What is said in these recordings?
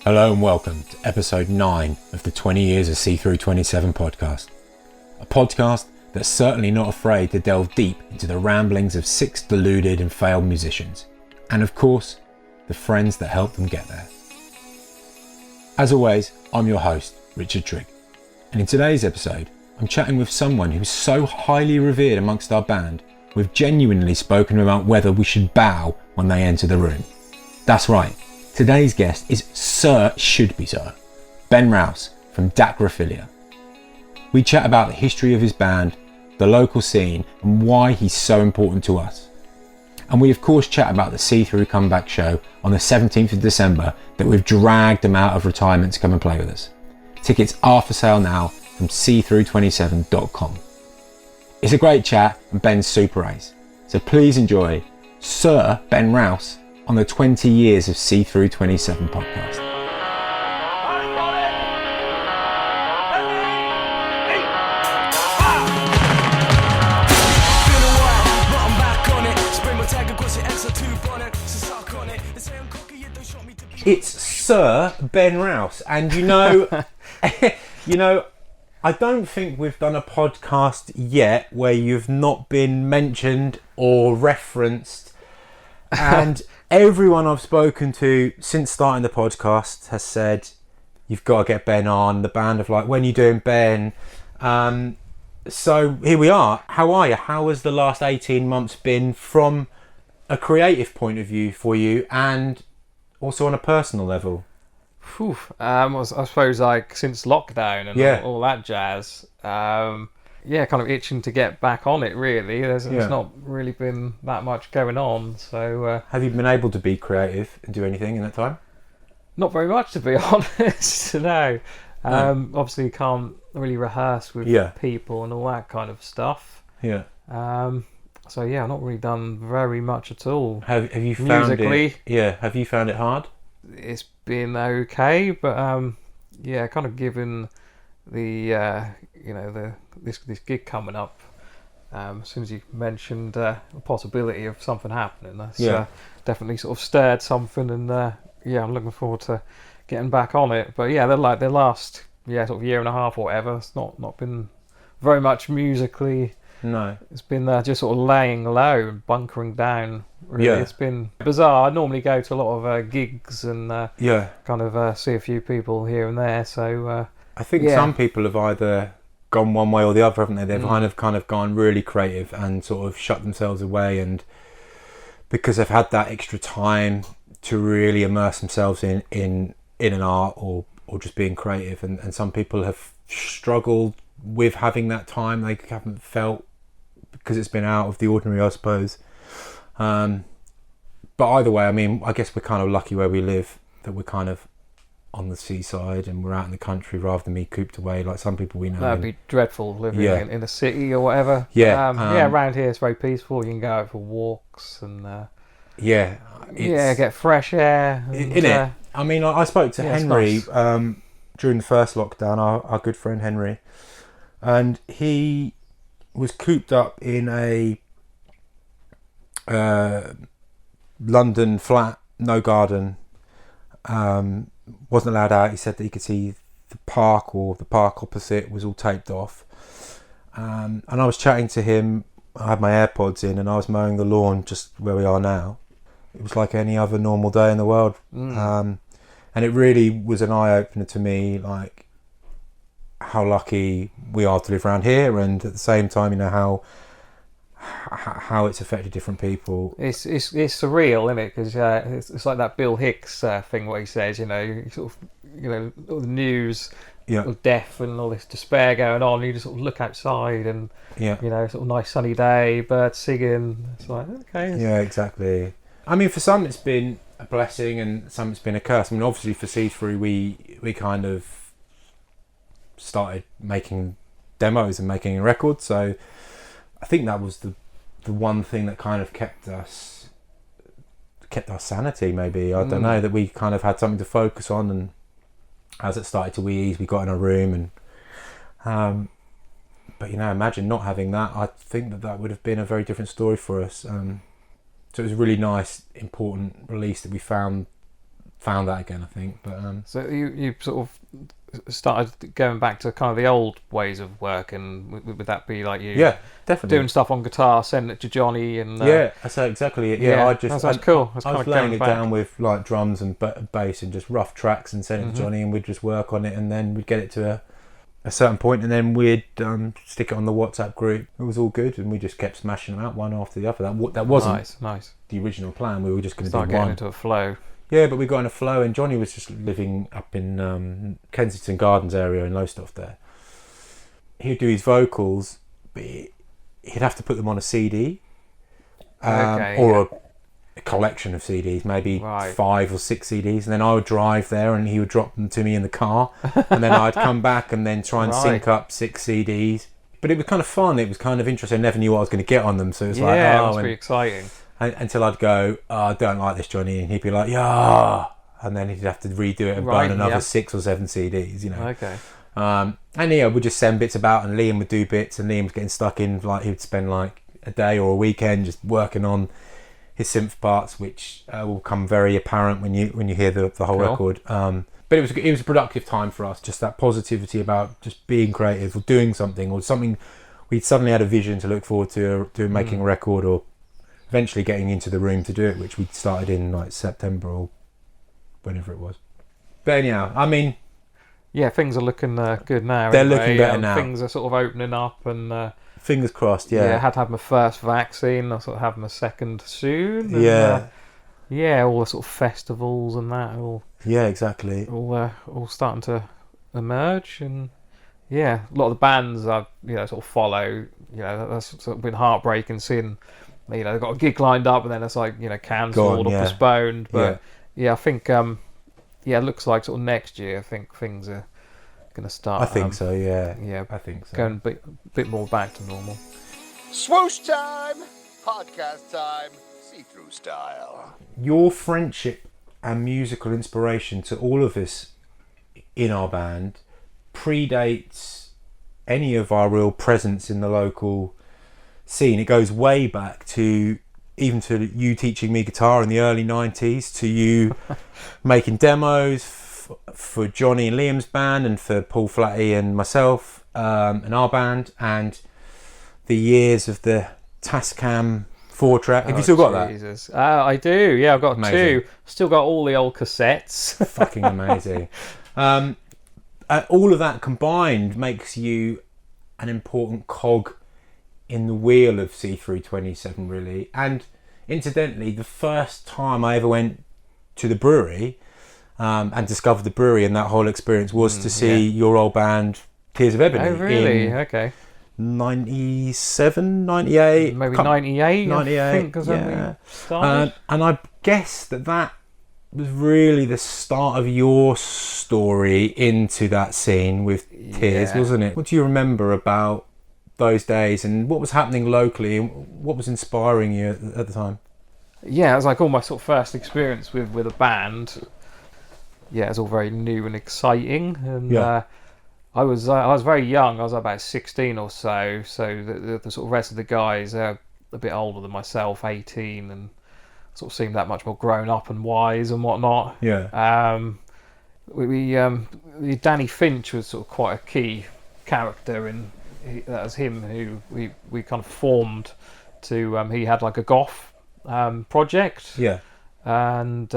Hello and welcome to episode 9 of the 20 Years of Cthru27 podcast. A podcast that's certainly not afraid to delve deep into the ramblings of 6 deluded and failed musicians, and of course, the friends that helped them get there. As always, I'm your host, Richard Trigg, and in today's episode, I'm chatting with someone who's so highly revered amongst our band, we've genuinely spoken about whether we should bow when they enter the room. That's right. Today's guest is Sir Ben Rous from Dacryphilia. We chat about the history of his band, the local scene, and why he's so important to us. And we of course chat about the Cthru comeback show on the 17th of December that we've dragged him out of retirement to come and play with us. Tickets are for sale now from Cthru27.com. It's a great chat and Ben's super ace. So please enjoy Sir Ben Rous on the 20 Years of Cthru27 podcast. It's Sir Ben Rous, and you know, I don't think we've done a podcast yet where you've not been mentioned or referenced, and everyone I've spoken to since starting the podcast has said, you've got to get Ben on. The band of like, when are you doing, Ben? So here we are. How are you? How has the last 18 months been from a creative point of view for you and also on a personal level? I suppose like since lockdown and all that jazz. Kind of itching to get back on it, really. There's not really been that much going on. So have you been able to be creative and do anything in that time? Not very much, to be honest. No. Obviously you can't really rehearse with people and all that kind of stuff. So I've not really done very much at all. Have you found musically? Have you found it hard? It's been okay, but kind of given the this gig coming up, as soon as you mentioned the possibility of something happening, that's definitely sort of stirred something, and I'm looking forward to getting back on it. But the last sort of year and a half or whatever, it's not been very much musically. No, it's been just sort of laying low and bunkering down. Really, it's been bizarre. I normally go to a lot of gigs and kind of see a few people here and there. So I think some people have either gone one way or the other, haven't they? They've kind of gone really creative and sort of shut themselves away, and because they've had that extra time to really immerse themselves in an art or just being creative, and some people have struggled with having that time. They haven't felt, because it's been out of the ordinary, I suppose. But either way, I mean, I guess we're kind of lucky where we live, that we're kind of on the seaside and we're out in the country rather than be cooped away like some people we know. That'd be dreadful living in a city or whatever. Around here it's very peaceful. You can go out for walks and get fresh air. And, I mean, I spoke to Henry nice. During the first lockdown, our good friend Henry, and he was cooped up in a London flat, no garden, wasn't allowed out. He said that he could see the park, or the park opposite was all taped off, and I was chatting to him. I had my AirPods in and I was mowing the lawn just where we are now. It was like any other normal day in the world. And it really was an eye-opener to me, like how lucky we are to live around here, and at the same time, you know, how it's affected different people. It's surreal, isn't it? Because it's like that Bill Hicks thing, what he says. You sort of, all the news, of death and all this despair going on. You just sort of look outside and sort of nice sunny day, birds singing. It's like, okay. Yeah, exactly. I mean, for some it's been a blessing, and some it's been a curse. I mean, obviously for Cthru, we kind of started making demos and making records, so I think that was the one thing that kind of kept our sanity, maybe. I don't know, that we kind of had something to focus on, and as it started to ease, we got in a room, and but imagine not having that. I think that would have been a very different story for us. So it was a really nice, important release that we found found that again, I think. But So you sort of started going back to kind of the old ways of working. Would that be like you? yeah, definitely Doing stuff on guitar, sending it to Johnny, and yeah, that's exactly it. Yeah, that's cool. I was laying it down with like drums and bass and just rough tracks and send it to Johnny, and we'd just work on it, and then we'd get it to a certain point, and then we'd stick it on the WhatsApp group. It was all good, and we just kept smashing them out one after the other. That wasn't nice. The original plan. We were just going to do Start getting one. into a flow. Yeah, but we got in a flow, and Johnny was just living up in Kensington Gardens area in Lowestoft there. He'd do his vocals, but he'd have to put them on a CD or a collection of CDs, maybe 5 or 6 CDs, and then I would drive there and he would drop them to me in the car, and then I'd come back and then try and sync up 6 CDs. But it was kind of fun, it was kind of interesting. I never knew what I was going to get on them, so it was like, it must be exciting. Until I'd go, I don't like this, Johnny, and he'd be like, yeah, and then he'd have to redo it and burn another 6 or 7 CDs, you know. Okay. And yeah, we'd just send bits about, and Liam would do bits, and Liam was getting stuck in, like he would spend like a day or a weekend just working on his synth parts, which will come very apparent when you hear the whole record. But it was a productive time for us, just that positivity about just being creative or doing something, or something we'd suddenly had a vision to look forward to making a record, or eventually getting into the room to do it, which we started in like September or whenever it was. But anyhow, I mean, yeah, things are looking good now. They're looking better now. Things are sort of opening up, and fingers crossed. Yeah, I had to have my first vaccine. I sort of have my second soon. And, all the sort of festivals and that. Exactly. All starting to emerge, and a lot of the bands I sort of follow. That's sort of been heartbreaking seeing. They've got a gig lined up, and then it's like cancelled or postponed. But I think it looks like sort of next year. I think things are going to start. I think so. Yeah. I think so. Going a bit more back to normal. Swoosh time, podcast time, see-through style. Your friendship and musical inspiration to all of us in our band predates any of our real presence in the local scene. It goes way back to you teaching me guitar in the early 90s, to you making demos for Johnny and Liam's band, and for Paul Flatty and myself and our band, and the years of the Tascam 4-track. Have you still got that? I do. Yeah, I've got two. Still got all the old cassettes. Fucking amazing. All of that combined makes you an important cog in the wheel of C327, really. And incidentally, the first time I ever went to the brewery and discovered the brewery and that whole experience was to see your old band Tears of Ebony. Oh, really? Okay. 97, 98. Maybe 98, 98, I think, because when we started. And I guess that was really the start of your story into that scene with Tears, wasn't it? What do you remember about those days, and what was happening locally, and what was inspiring you at the time? Yeah, it was like all my sort of first experience with a band. Yeah, it was all very new and exciting, and I was very young. I was about 16 or so. So the sort of rest of the guys are a bit older than myself, 18, and sort of seemed that much more grown up and wise and whatnot. Yeah. Danny Finch was sort of quite a key character in. That was him who we kind of formed to. He had like a goth project. Yeah. And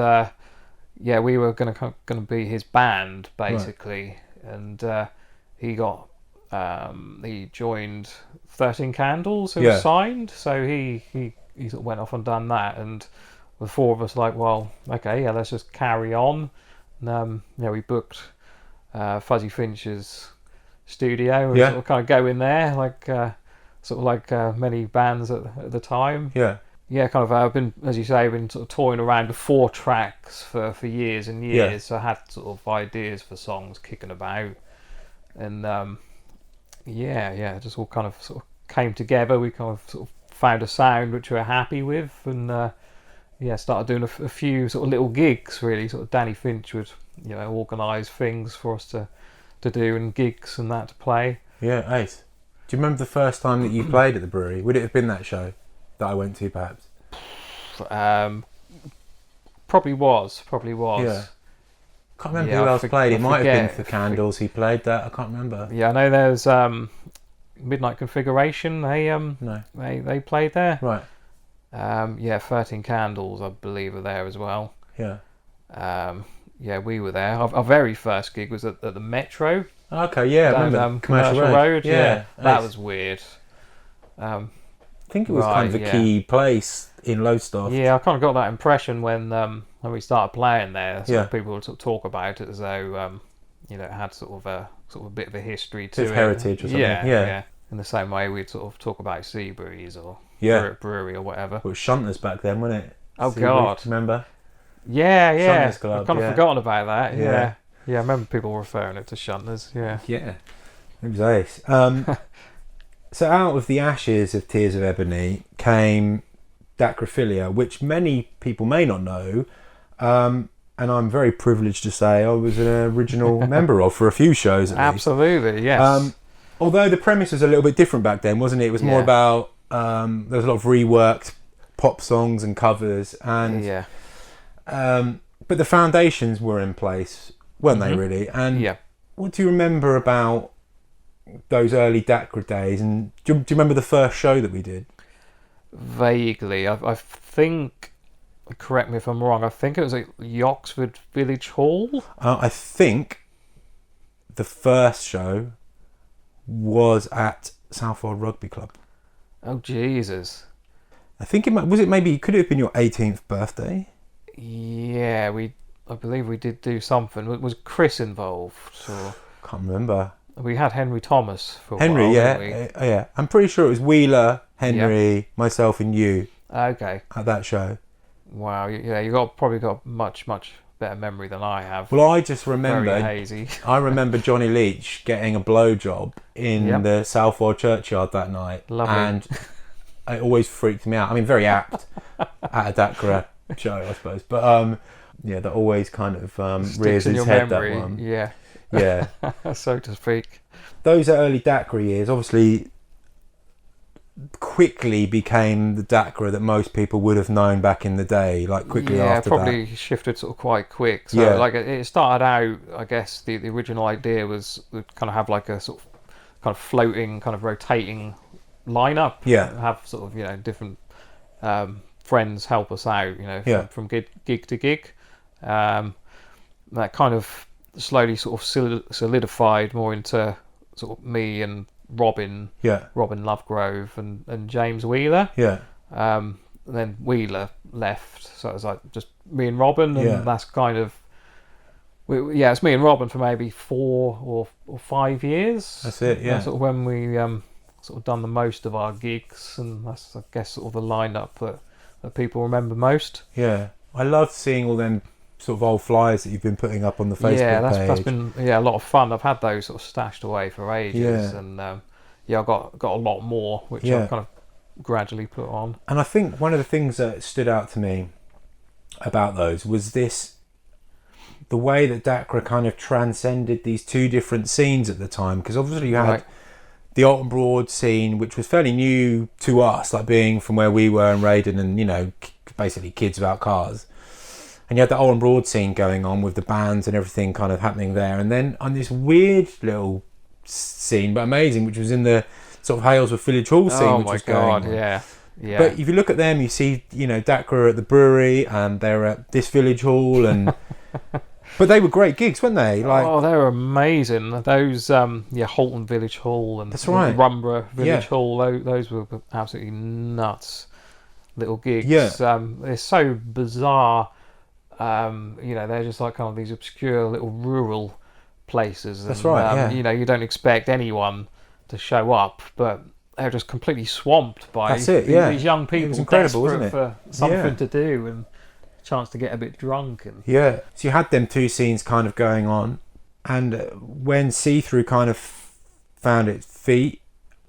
we were gonna be his band basically, right. And he joined 13 Candles, who was signed. So he sort of went off and done that, and the four of us like, well, okay, let's just carry on. And we booked Fuzzy Finch's studio, and sort of kind of go in there like many bands at the time. Kind of I've been, as you say, been sort of toying around with 4 tracks for years and years. So I had sort of ideas for songs kicking about, and it just all kind of sort of came together. We kind of sort of found a sound which we were happy with, and started doing a few sort of little gigs. Really, sort of Danny Finch would organise things for us to do, and gigs and that to play. Yeah, ace. Do you remember the first time that you played at the brewery? Would it have been that show that I went to, perhaps? Probably was. Can't remember Yeah, who I else played. It I might have been forget. for Candles. He played that. I can't remember. Yeah, I know there's Midnight Configuration. No. They played there. Right. Yeah, 13 Candles, I believe, are there as well. Yeah. Yeah, we were there. Our very first gig was at the Metro. Okay. Yeah. I Down remember Commercial Road. Yeah. That Nice. was weird. I think it was Right, kind of a yeah. key place in Lowestoft. Yeah, I kind of got that impression when we started playing there. Yeah. People would sort of talk about it as though it had sort of a bit of a history to Bit of it. heritage or something. Yeah, Yeah. yeah. In the same way we'd sort of talk about Seabreeze or Yeah. brewery or whatever. It was Shunters back then, wasn't it? Oh, Seabreeze, God. Remember? Yeah, Shunters Club, I've kind of yeah. forgotten about that. Yeah. Yeah. Yeah, I remember people referring it to Shunters. Yeah. Yeah. It was ace. So out of the ashes of Tears of Ebony came Dacrophilia, which many people may not know, and I'm very privileged to say I was an original member of for a few shows at least. Absolutely, yes. Although the premise was a little bit different back then, wasn't it? It was more Yeah. about there was a lot of reworked pop songs and covers, and yeah. but the foundations were in place, weren't they? Really? And Yeah. what do you remember about those early Dacra days? And do you remember the first show that we did? Vaguely. I think, correct me if I'm wrong, I think it was at Yoxford Village Hall. I think the first show was at Southwold Rugby Club. Oh, Jesus. I think it was it maybe could it have been your 18th birthday? Yeah, I believe we did do something. Was Chris involved? Or Can't remember. we had Henry Thomas for a Henry, while, yeah, didn't yeah. I'm pretty sure it was Wheeler, Henry, myself, and you we? Okay. at that show. Wow. Yeah, probably got much better memory than I have. Well, I just Very remember. hazy. I remember Johnny Leach getting a blowjob in Yep. the Southwold churchyard that night, Lovely. and it always freaked me out. I mean, very apt at a Dacra show, I suppose, but yeah, that always kind of rears Sticks in its your head. memory. That one, Yeah. yeah. So to speak. Those early Dacra years obviously quickly became the Dacra that most people would have known back in the day, like quickly Yeah, after probably that. shifted sort of quite quick. So Yeah. like it started out, I guess the original idea was we'd kind of have like a sort of kind of floating, kind of rotating lineup. Yeah. Have sort of different friends help us out. Yeah. From gig to gig. That kind of slowly sort of solidified more into sort of me and Robin Yeah, Lovegrove and James Wheeler. yeah, And then Wheeler left, so it was like just me and Robin, and Yeah. that's kind of it's me and Robin for maybe 4 or 5 years. That's it, yeah. That's sort of when we sort of done the most of our gigs, and that's, I guess, sort of the lineup that people remember most. yeah. I loved seeing all them sort of old flyers that you've been putting up on the Facebook page. That's been a lot of fun. I've had those sort of stashed away for ages, Yeah. and I got a lot more, which Yeah. I've kind of gradually put on. And I think one of the things that stood out to me about those was the way that Dacra kind of transcended these two different scenes at the time, because obviously you had Right. the Alton Broad scene, which was fairly new to us, like being from where we were in Raiden and basically kids about cars, and you had the Alton Broad scene going on with the bands and everything kind of happening there, and then on this weird little scene but amazing, which was in the sort of Halesworth Village Hall scene, which was going on. yeah. But if you look at them, you see, Dacra at the brewery, and they're at this village hall, and but they were great gigs, weren't they? Like, they were amazing. Those, Halton Village Hall and That's right. Rumborough Village Yeah. Hall. Those were absolutely nuts little gigs. Yeah. They're so bizarre. They're just like kind of these obscure little rural places. That's and, right, yeah. You don't expect anyone to show up, but they're just completely swamped by That's it, yeah. these young people It was incredible, desperate wasn't it? for something Yeah. to do and a chance to get a bit drunk. And yeah. So you had them two scenes kind of going on, and when See-Through kind of found its feet,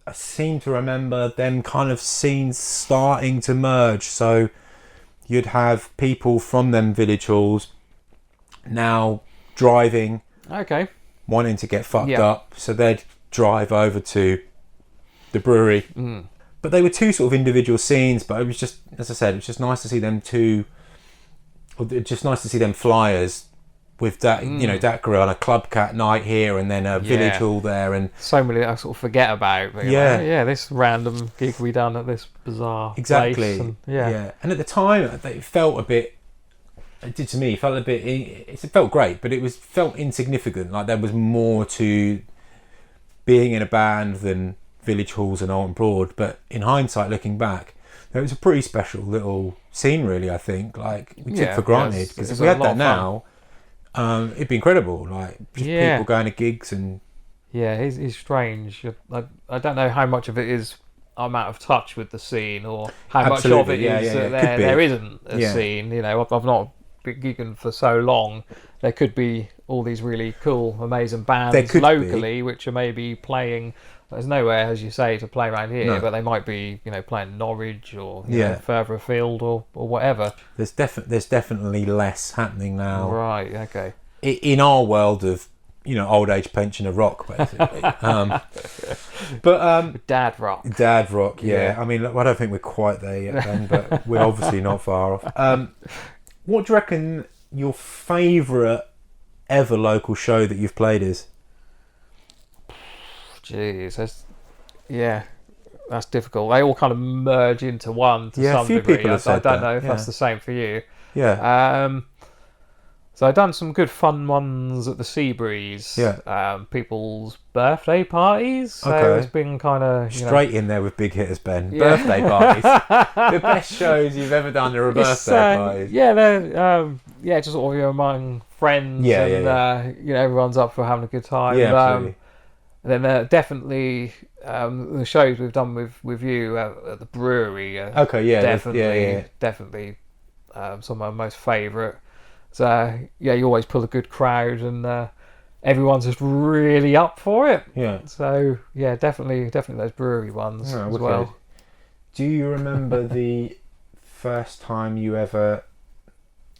I seem to remember them kind of scenes starting to merge. So you'd have people from them village halls now driving, okay. wanting to get fucked Yeah. up, so they'd drive over to the brewery. But they were two sort of individual scenes, but it was just, as I said, it was just nice to see them two, or just nice to see them flyers with that, you know, Dacryphilia on a club cat night here, and then a village hall there, and so many that I sort of forget about. But this random gig we done at this bizarre place. And, and at the time, it felt a bit. It did to me. It felt a bit. It felt great, but it felt insignificant. Like there was more to being in a band than village halls and Alton Broad. But in hindsight, looking back, it was a pretty special little scene, really. I think, like we took for granted, because if we had that now. It'd be incredible, like just people going to gigs and it's strange. I don't know how much of it is I'm out of touch with the scene, or how much of it is that there isn't a scene. You know, I've not been gigging for so long. There could be all these really cool, amazing bands locally, which are maybe playing. There's nowhere, as you say, to play around here, but they might be, you know, playing Norwich or you know, further afield or whatever. There's definitely less happening now. Right. Okay. In our world of, you know, old age pensioner rock, basically. But dad rock. Dad rock. Yeah. I mean, I don't think we're quite there yet, Ben, but we're obviously not far off. What do you reckon your favourite ever local show that you've played is? Jeez, that's difficult. They all kind of merge into one to some a few degree. People have said I don't know if that's the same for you. Yeah. So I've done some good fun ones at the Seabreeze. Yeah. People's birthday parties. So it's been kind of straight in there with big hitters, Ben. Yeah. Birthday parties. The best shows you've ever done are birthday parties. Yeah, they're just sort of among friends. You know, everyone's up for having a good time. Yeah, absolutely. And then definitely the shows we've done with you at the brewery. Definitely some of my most favourite. So you always pull a good crowd, and everyone's just really up for it. Yeah. So definitely those brewery ones as well. Do you remember the first time you ever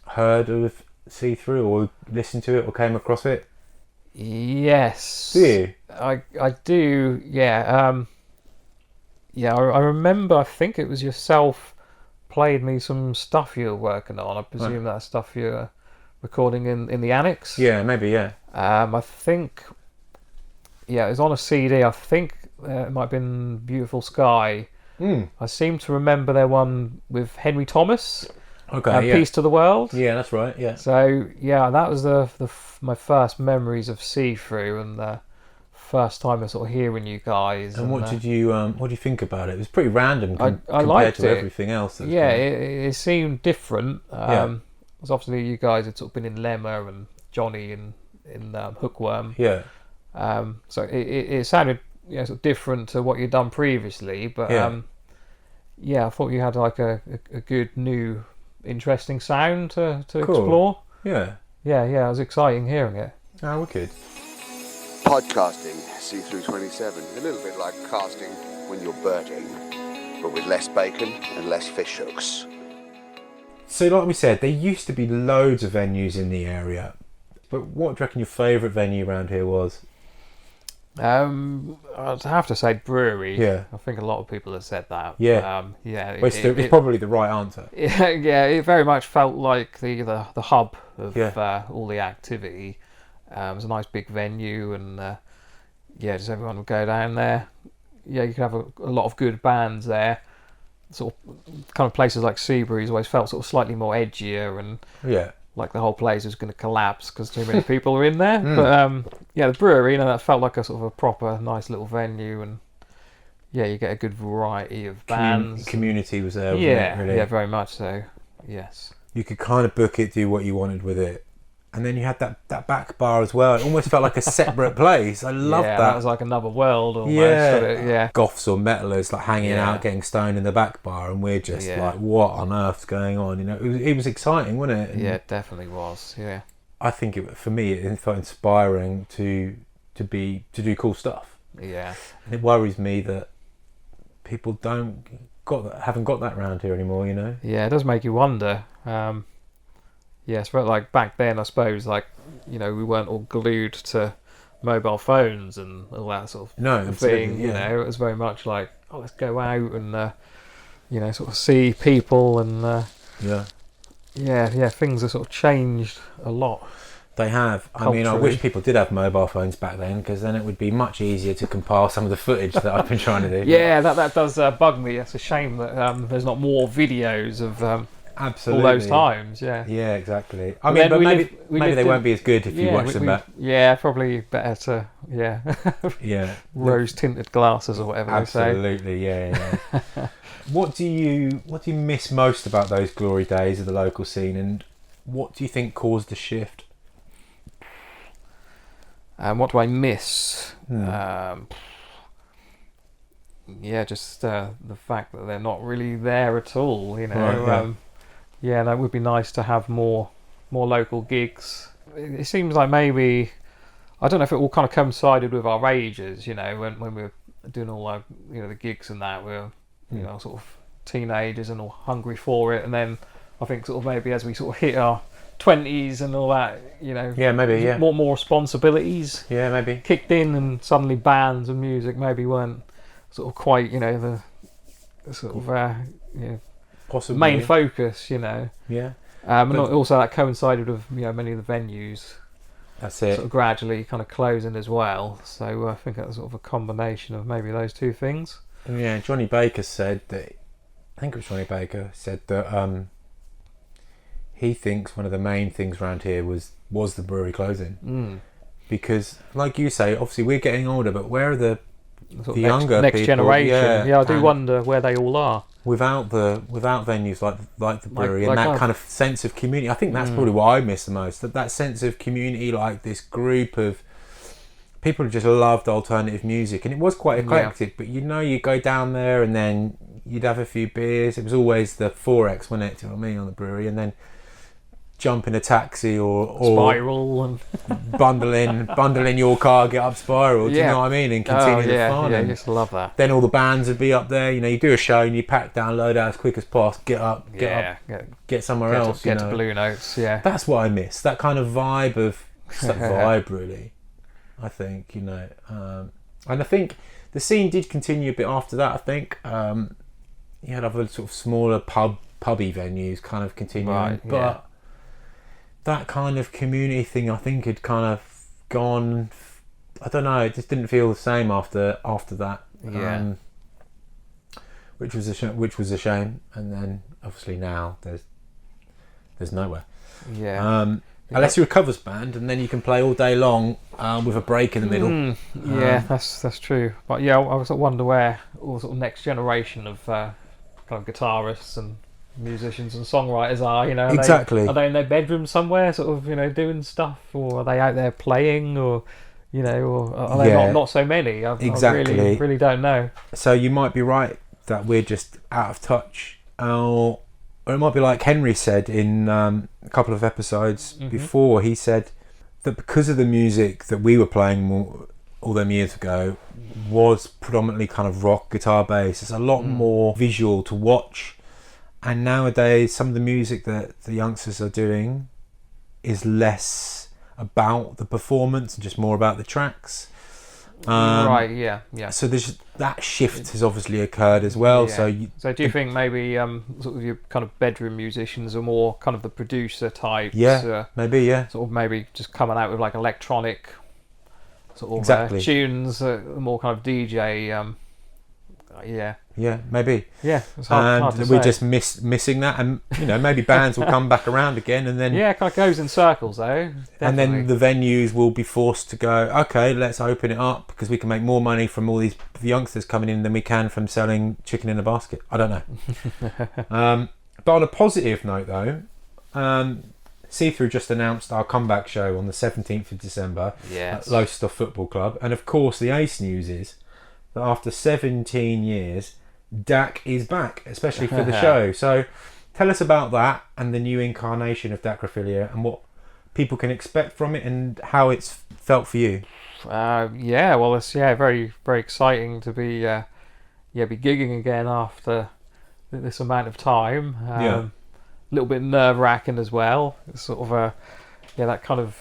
heard of See Through, or listened to it, or came across it? Yes. Do you? I do, yeah. I remember, I think it was yourself played me some stuff you were working on. I presume that stuff you were recording in the annex. Yeah, maybe, yeah. I think, it was on a CD. I think it might have been Beautiful Sky. I seem to remember there one with Henry Thomas. Peace to the World. Yeah, that's right. Yeah. So that was my first memories of See Through, and the first time of sort of hearing you guys. And what did you think about it? It was pretty random compared to everything else. It seemed different. Because obviously you guys had sort of been in Lemma and Johnny in Hookworm. Yeah. So it sounded sort of different to what you'd done previously, but I thought you had like a good new interesting sound to explore. Yeah, it was exciting hearing it. Oh, wicked. Podcasting Cthru27, a little bit like casting when you're birding, but with less bacon and less fish hooks. So like we said, there used to be loads of venues in the area, but what do you reckon your favourite venue around here was? I'd have to say brewery. Yeah. I think a lot of people have said that. Yeah. It's probably the right answer. It very much felt like the hub of all the activity. It was a nice big venue, and just everyone would go down there. You could have a lot of good bands there. Sort of kind of places like Seabreeze always felt sort of slightly more edgier, and like the whole place was going to collapse because too many people were in there. But the brewery, that felt like a sort of a proper nice little venue, and you get a good variety of bands. Community was there, wasn't it, really? Yeah, very much so. Yes. You could kind of book it, do what you wanted with it. And then you had that back bar as well. It almost felt like a separate place. I loved that. That was like another world almost. Goths or metalers like hanging out, getting stoned in the back bar, and we're just like, what on earth's going on? It was exciting, wasn't it? And it definitely was. Yeah. I think for me it felt inspiring to do cool stuff. Yeah. And it worries me that people haven't got that around here anymore. Yeah, it does make you wonder. Yes, but like back then, I suppose, like, we weren't all glued to mobile phones and all that sort of thing. It was very much like, let's go out and, sort of see people, and things have sort of changed a lot. They have. I mean, I Culturally. wish people did have mobile phones back then, because then it would be much easier to compile some of the footage that I've been trying to do. Yeah, that does bug me. It's a shame that there's not more videos of Absolutely. all those times. Yeah. Yeah, exactly. But But we maybe lived- we maybe lived they in- won't be as good if you watch them back. Yeah, probably better to Yeah. rose tinted glasses or whatever they say. Absolutely, yeah. What do you miss most about those glory days of the local scene, and what do you think caused the shift? What do I miss? Just the fact that they're not really there at all. You know, Right, yeah. that would be nice to have more local gigs. It seems like maybe, I don't know if it all kind of coincided with our ages. You know, when we were doing all our, the gigs and that, we were sort of teenagers and all hungry for it, and then I think sort of maybe as we sort of hit our 20s and all that, more responsibilities Yeah, maybe. kicked in, and suddenly bands and music maybe weren't sort of quite the sort of Possibly. main focus, Yeah. and also that coincided with many of the venues That's it. sort of gradually kind of closing as well. So I think that's sort of a combination of maybe those two things. Yeah, Johnny Baker said that. I think it was Johnny Baker said that he thinks one of the main things around here was the brewery closing, because, like you say, obviously we're getting older, but where are the younger next people? generation? Yeah, I do and wonder where they all are. without venues like the brewery and like that us. kind of sense of community. I think that's probably what I miss the most. That sense of community, like this group of people who just loved alternative music, and it was quite eclectic. But you go down there and then you'd have a few beers. It was always the 4X, wasn't it? Do you know what I mean, on the brewery, and then jump in a taxi or Spiral and bundle in your car, get up Spiral. Do you know what I mean? And continue the fun. Yeah, I And used to love that. then all the bands would be up there. You do a show and you pack down, load out as quick as possible, get up, get somewhere else. Get to Blue Notes. Yeah, That's what I miss. That kind of vibe really. I think, and I think the scene did continue a bit after that. I think you had other sort of smaller pubby venues kind of continuing, Right, but that kind of community thing, I think, had kind of gone. I don't know. It just didn't feel the same after that. Yeah. Which was a shame. And then obviously now there's nowhere. Yeah. Unless you're a covers band, and then you can play all day long with a break in the middle. That's true. But yeah, I sort of wonder where all sort of next generation of kind of guitarists and musicians and songwriters are. Exactly. Are they in their bedroom somewhere, sort of doing stuff, or are they out there playing, or or are they not so many? I really don't know. So you might be right that we're just out of touch, or it might be like Henry said in a couple of episodes before. He said that because of the music that we were playing all them years ago was predominantly kind of rock, guitar, bass. It's a lot more visual to watch. And nowadays, some of the music that the youngsters are doing is less about the performance and just more about the tracks. Right, yeah. So that shift has obviously occurred as well. Yeah. So do you think maybe sort of your kind of bedroom musicians are more kind of the producer types? Maybe, yeah. Sort of maybe just coming out with like electronic sort of tunes, more kind of DJ. Yeah, maybe. Yeah, it's hard to we're say. just missing that, and maybe bands will come back around again, and then it kind of goes in circles though. Definitely. And then the venues will be forced to go, okay, let's open it up because we can make more money from all these youngsters coming in than we can from selling chicken in a basket. I don't know. But on a positive note though, See Through just announced our comeback show on the 17th of December at Lowestoft Football Club, and of course the ace news is that after 17 years, Dac is back, especially for the show. So tell us about that and the new incarnation of Dacrophilia and what people can expect from it and how it's felt for you. Well, it's very, very exciting to be gigging again after this amount of time. A little bit nerve-wracking as well. It's sort of that kind of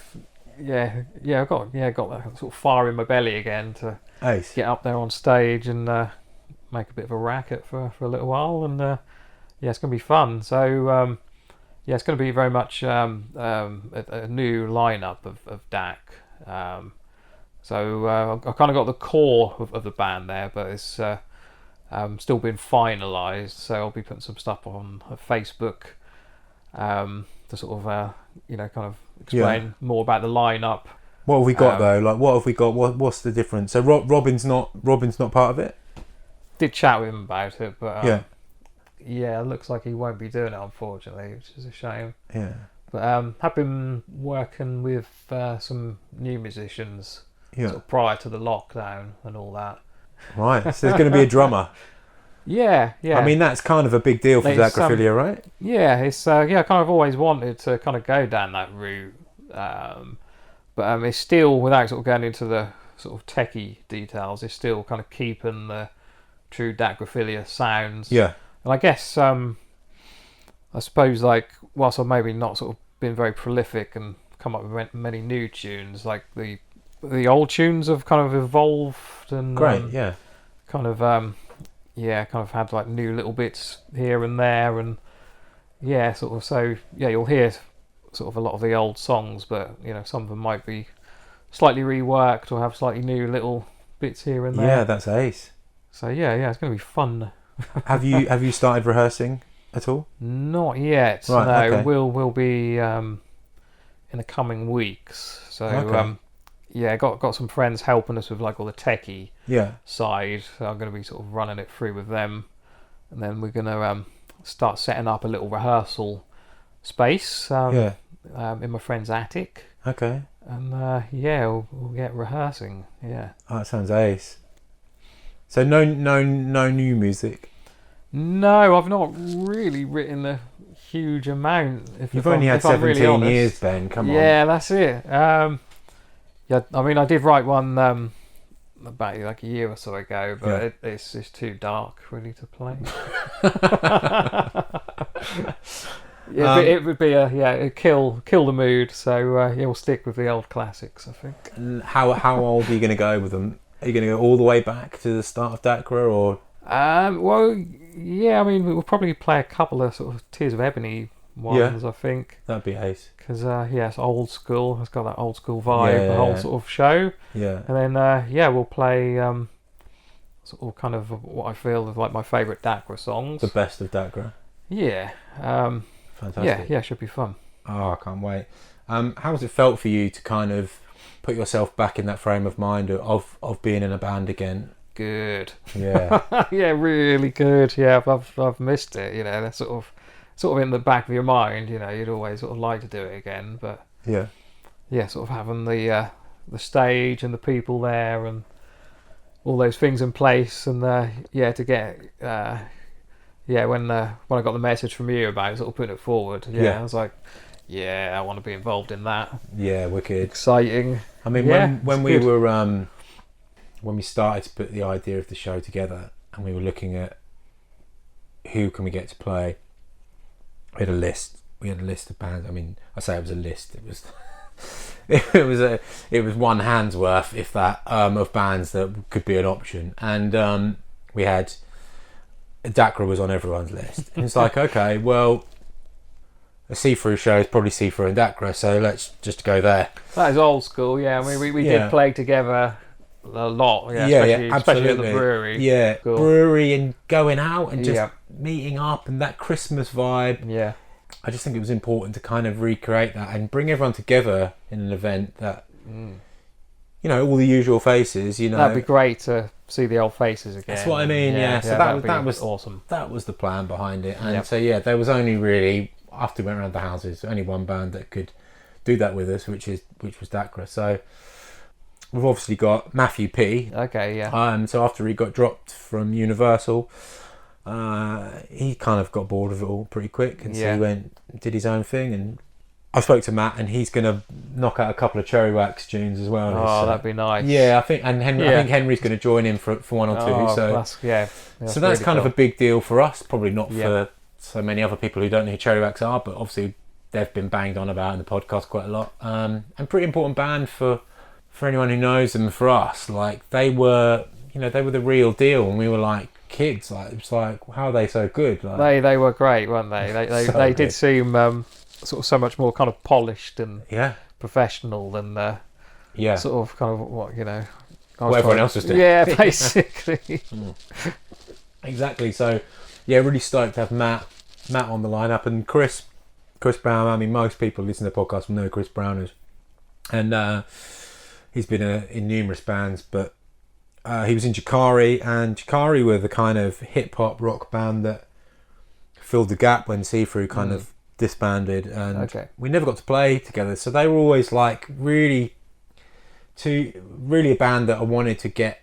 I got that sort of fire in my belly again to get up there on stage and make a bit of a racket for a little while, and it's gonna be fun. So Yeah, it's going to be very much a new lineup of Dac. So I kind of got the core of the band there, but it's still been finalised. So I'll be putting some stuff on Facebook to sort of kind of explain more about the lineup. What have we got though? Like, what have we got? What's the difference? So Robin's not part of it. Did chat with him about it, but yeah, it looks like he won't be doing it, unfortunately, which is a shame. Yeah, but have been working with some new musicians sort of prior to the lockdown and all that. Right, so there's going to be a drummer. Yeah. I mean, that's kind of a big deal for Dacrophilia, right? Yeah, it's I kind of always wanted to kind of go down that route, but it's still, without sort of going into the sort of techie details, it's still kind of keeping the true Dacrophilia sounds. Yeah. And I guess I suppose, like, whilst I've maybe not sort of been very prolific and come up with many new tunes, like the old tunes have kind of evolved and kind of had like new little bits here and there, and you'll hear sort of a lot of the old songs, but some of them might be slightly reworked or have slightly new little bits here and there. Yeah, that's ace. So it's going to be fun. Have you started rehearsing at all? Not yet. Right, no, okay. we'll be in the coming weeks. So got some friends helping us with like all the techie side. So I'm going to be sort of running it through with them, and then we're going to start setting up a little rehearsal space in my friend's attic. Okay. And we'll get rehearsing. Yeah. Oh, that sounds ace. So no new music. No, I've not really written a huge amount. You've only had 17 years, Ben. Come on. Yeah, that's it. I mean, I did write one about like a year or so ago, but it's too dark really to play. It would be it'd kill the mood. So we'll stick with the old classics, I think. How old are you going to go with them? Are you going to go all the way back to the start of Dacra, or? I mean, we'll probably play a couple of sort of Tears of Ebony ones, I think. That'd be ace. Because, it's old school. It's got that old school vibe, the whole sort of show. Yeah. And then, we'll play sort of kind of what I feel is like my favourite Dacra songs. The best of Dacra. Yeah. Fantastic. Yeah, should be fun. Oh, I can't wait. How has it felt for you to kind of put yourself back in that frame of mind of being in a band again? Good. Yeah. Yeah, really good. Yeah, I've missed it. That's sort of in the back of your mind. You'd always sort of like to do it again, but sort of having the stage and the people there and all those things in place, and to get when I got the message from you about sort of putting it forward, I was like, I want to be involved in that. Yeah, wicked. Exciting. I mean, when we were when we started to put the idea of the show together, and we were looking at who can we get to play, we had a list. We had a list of bands. I mean, I say it was a list. It was it was one hand's worth, if that, of bands that could be an option. And we had Dacra was on everyone's list. And it's like, okay, well, a see-through show is probably see-through and Dacra, so let's just go there. That is old school. Yeah, I mean, we did play together a lot. Especially at the brewery. Yeah, cool. Brewery and going out and just meeting up and that Christmas vibe. Yeah. I just think it was important to kind of recreate that and bring everyone together in an event that, all the usual faces, That'd be great to see the old faces again. That's what I mean, so that was awesome. That was the plan behind it. And there was only really, after we went around the houses, only one band that could do that with us, which was Dacra. So we've obviously got Matthew P. Okay, yeah. So after he got dropped from Universal, he kind of got bored of it all pretty quick, and so he went and did his own thing. And I spoke to Matt, and he's going to knock out a couple of Cherry Wax tunes as well. Oh, that'd be nice. Yeah, I think Henry's going to join in for one or two. So that's really kind of a big deal for us. Probably not for so many other people who don't know who Cherry Wax are, but obviously they've been banged on about in the podcast quite a lot. And pretty important band for anyone who knows them. For us, like they were the real deal, and we were like, kids. Like, it's like, how are they so good? Like, They were great, weren't they? They So they good. did seem sort of so much more kind of polished and yeah, professional than yeah. sort of kind of what What everyone else was doing. Yeah, basically. Exactly. So, yeah, really stoked to have Matt on the lineup, and Chris Brown. I mean, most people listen to the podcast will know who Chris Brown is, and he's been in numerous bands, but he was in Dacryphilia, and Dacryphilia were the kind of hip hop rock band that filled the gap when See-Through kind of disbanded, and we never got to play together. So they were always like really a band that I wanted to get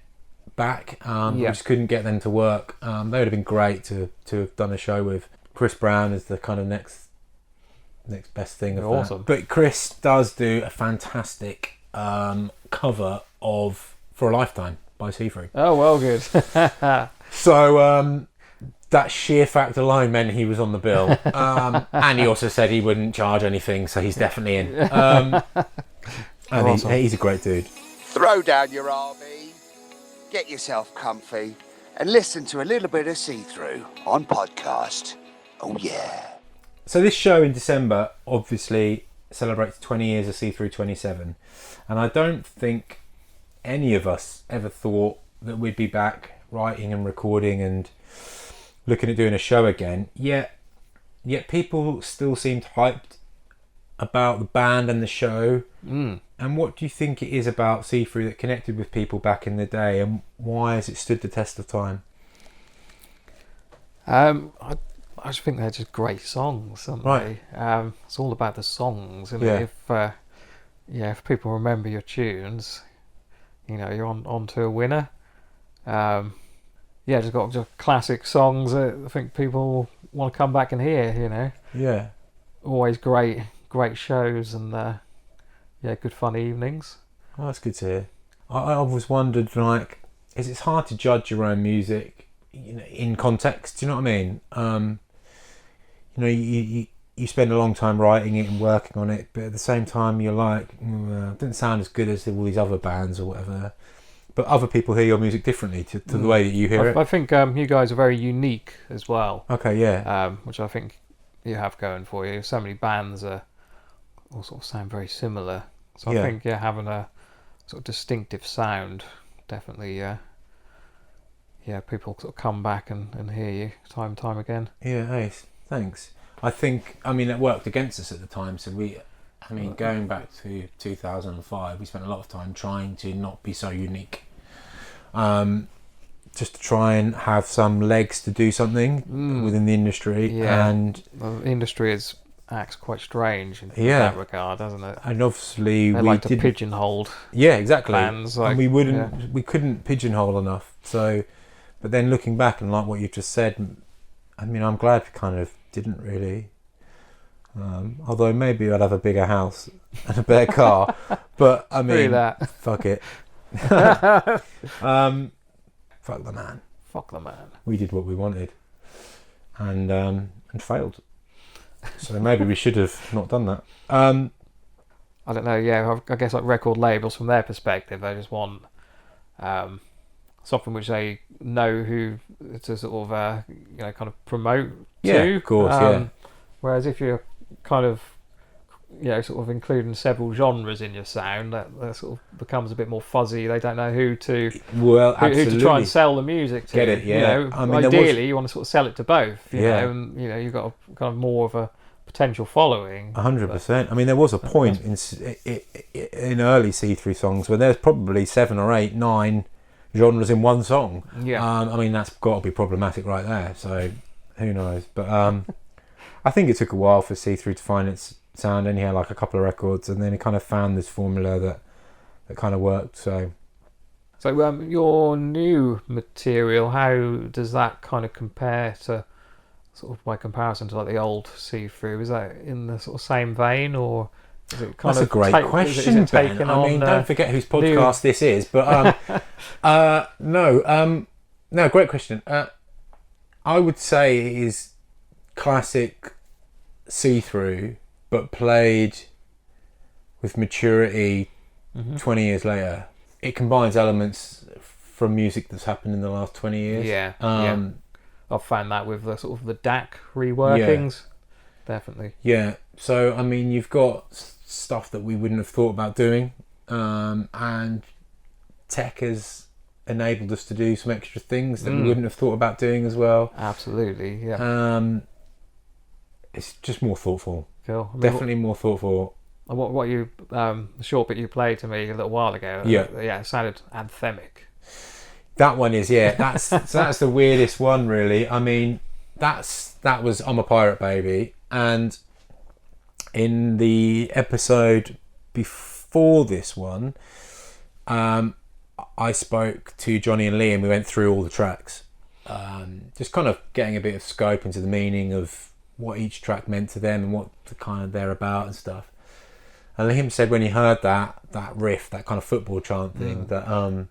back. We just couldn't get them to work. They would have been great to have done a show with. Chris Brown is the kind of next best thing of awesome. that. But Chris does do a fantastic cover of For a Lifetime by See-Through. Oh, well, good. So that sheer fact alone meant he was on the bill. And he also said he wouldn't charge anything, so he's definitely in. And Awesome. he's a great dude. Throw down your RV, get yourself comfy, and listen to a little bit of See-Through on podcast. Oh yeah. So this show in December obviously celebrates 20 years of C-Through27, and I don't think any of us ever thought that we'd be back writing and recording and looking at doing a show again. Yet people still seemed hyped about the band and the show. And what do you think it is about See-Through that connected with people back in the day, and why has it stood the test of time? I just think they're just great songs, aren't Right. they? It's all about the songs, isn't it? If people remember your tunes, you're on to a winner. Just got just classic songs that I think people want to come back and hear. Yeah. Always great shows and good fun evenings. Well, that's good to hear. I always wondered, like, it's hard to judge your own music, in context. Do you know what I mean? You spend a long time writing it and working on it, but at the same time you're like, it didn't sound as good as all these other bands or whatever. But other people hear your music differently to the way that you hear it. I think you guys are very unique as well. Okay, yeah. Which I think you have going for you. So many bands all sort of sound very similar. So I think having a sort of distinctive sound definitely people sort of come back and hear you time and time again. Yeah, ace. Thanks. I think, that worked against us at the time. So going back to 2005, we spent a lot of time trying to not be so unique. Just to try and have some legs to do something within the industry. Yeah. And the industry acts quite strange in that regard, doesn't it? And obviously they like to pigeonhole. Yeah, exactly. Bands, and we couldn't pigeonhole enough. So, but then looking back and like what you've just said, I'm glad we kind of didn't really. Although maybe I'd have a bigger house and a better car, but that. Fuck it. Fuck the man. Fuck the man. We did what we wanted, and failed. So maybe we should have not done that. I don't know. Yeah, I guess like record labels from their perspective, they just want something which they know who to sort of kind of promote. Yeah, to. of course. Whereas if you're kind of sort of including several genres in your sound, that sort of becomes a bit more fuzzy. They don't know who to absolutely. who to try and sell the music to. Get it? Yeah. Ideally, you want to sort of sell it to both. You know, and you've got a kind of more of a potential following. 100%. There was a point in early See-Through songs where there's probably 7 or 8, 9 genres in one song. Yeah. That's got to be problematic right there. So who knows? But I think it took a while for See-Through to find its sound, and he had like a couple of records, and then he kind of found this formula that kind of worked. So your new material, how does that kind of compare to sort of by comparison to like the old See-Through? Is that in the sort of same vein, or is it kind That's of a great question, is it Ben. Don't forget whose podcast this is, but no, great question. I would say it is classic See-Through, but played with maturity 20 years later. It combines elements from music that's happened in the last 20 years. Yeah, yeah. I've found that with the sort of the DAC reworkings, definitely. Yeah, so I mean, you've got stuff that we wouldn't have thought about doing, and tech has enabled us to do some extra things that we wouldn't have thought about doing as well. Absolutely, yeah. It's just more thoughtful. Cool. I mean, Definitely more thoughtful. What you the short bit you played to me a little while ago. It sounded anthemic. That one is, that's the weirdest one, really. I mean, that was I'm a Pirate Baby, and in the episode before this one, I spoke to Johnny and Lee, and we went through all the tracks, just kind of getting a bit of scope into the meaning of what each track meant to them and what the kind of they're about and stuff. And Liam said when he heard that riff, that kind of football chant thing, that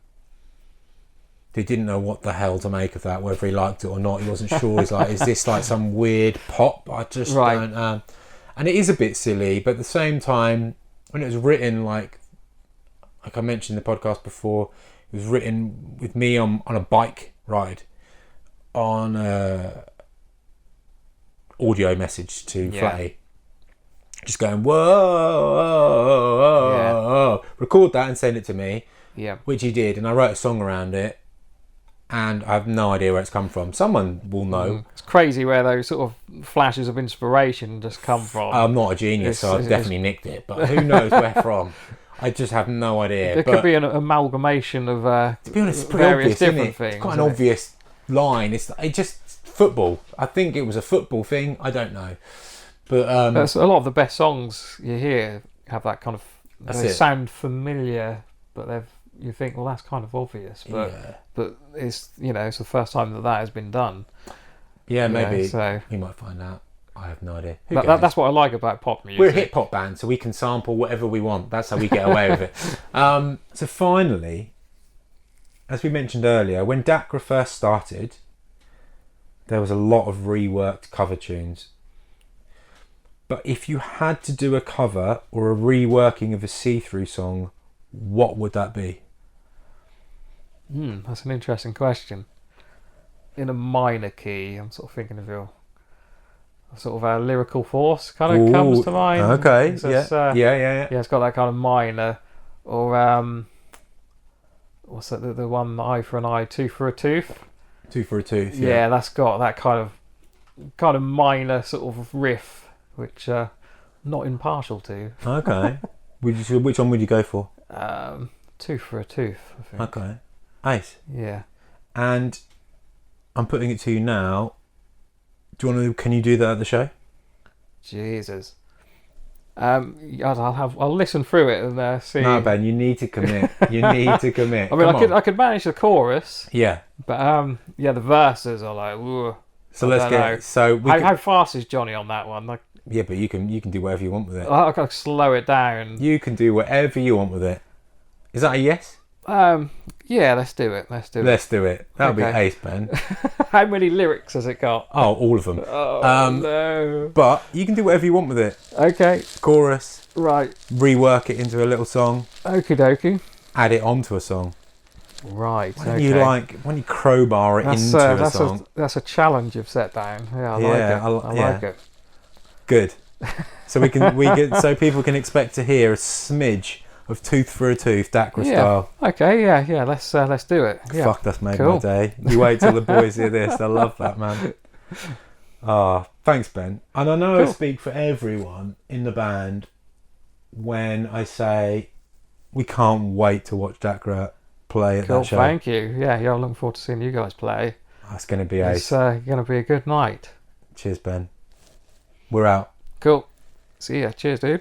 he didn't know what the hell to make of that, whether he liked it or not. He wasn't sure. He's like, is this like some weird pop? I just don't. And it is a bit silly, but at the same time, when it was written, like I mentioned in the podcast before, it was written with me on a bike ride on a audio message to Flatty. Just going, whoa, record that and send it to me. Yeah. Which he did, and I wrote a song around it, and I have no idea where it's come from. Someone will know. It's crazy where those sort of flashes of inspiration just come from. I'm not a genius, so I've definitely nicked it, but who knows where from? I just have no idea. There could be an amalgamation of to be honest, it's pretty various obvious, different things. It's quite an obvious line. It's just football. I think it was a football thing. I don't know. But a lot of the best songs you hear have that kind of... They sound familiar, but you think, well, that's kind of obvious. But it's it's the first time that has been done. Yeah, maybe. So you might find out. I have no idea. That's what I like about pop music. We're a hip hop band, so we can sample whatever we want. That's how we get away with it. So finally, as we mentioned earlier, when Dacra first started, there was a lot of reworked cover tunes. But if you had to do a cover or a reworking of a See-Through song, what would that be? That's an interesting question. In a minor key, I'm sort of thinking of your sort of a lyrical force kind of comes to mind. Okay, yeah, it's got that kind of minor, or what's that? The one, eye for an eye, tooth for a tooth. Tooth for a tooth. Yeah, that's got that kind of minor sort of riff, which I'm not impartial to. Okay. Which one would you go for? Tooth for a tooth, I think. Okay. Ace. Yeah. And I'm putting it to you now. Can you do that at the show? Jesus. I'll listen through it and see. No, Ben, you need to commit. You need to commit. I mean, I could manage the chorus. Yeah. But the verses are like, ooh. So let's get. So how fast is Johnny on that one? Like, yeah, but you can do whatever you want with it. I can slow it down. You can do whatever you want with it. Is that a yes? Yeah, let's do it. Let's do it. That'll be ace, Ben. How many lyrics has it got? Oh, all of them. Oh, no. But you can do whatever you want with it. Okay. Chorus. Right. Rework it into a little song. Okie dokie. Add it onto a song. Right. Why don't you crowbar it into a song? That's a challenge you've set down. Yeah, I like it. Good. So so people can expect to hear a smidge of Tooth for a Tooth, Dacra style. Okay, yeah, let's do it. Yeah. Fuck, that's made my day. You wait till the boys hear this. I love that, man. Thanks, Ben. And I know I speak for everyone in the band when I say we can't wait to watch Dacra play at that show. Thank you. Yeah, I'm looking forward to seeing you guys play. That's going to be ace. It's going to be a good night. Cheers, Ben. We're out. Cool. See ya. Cheers, dude.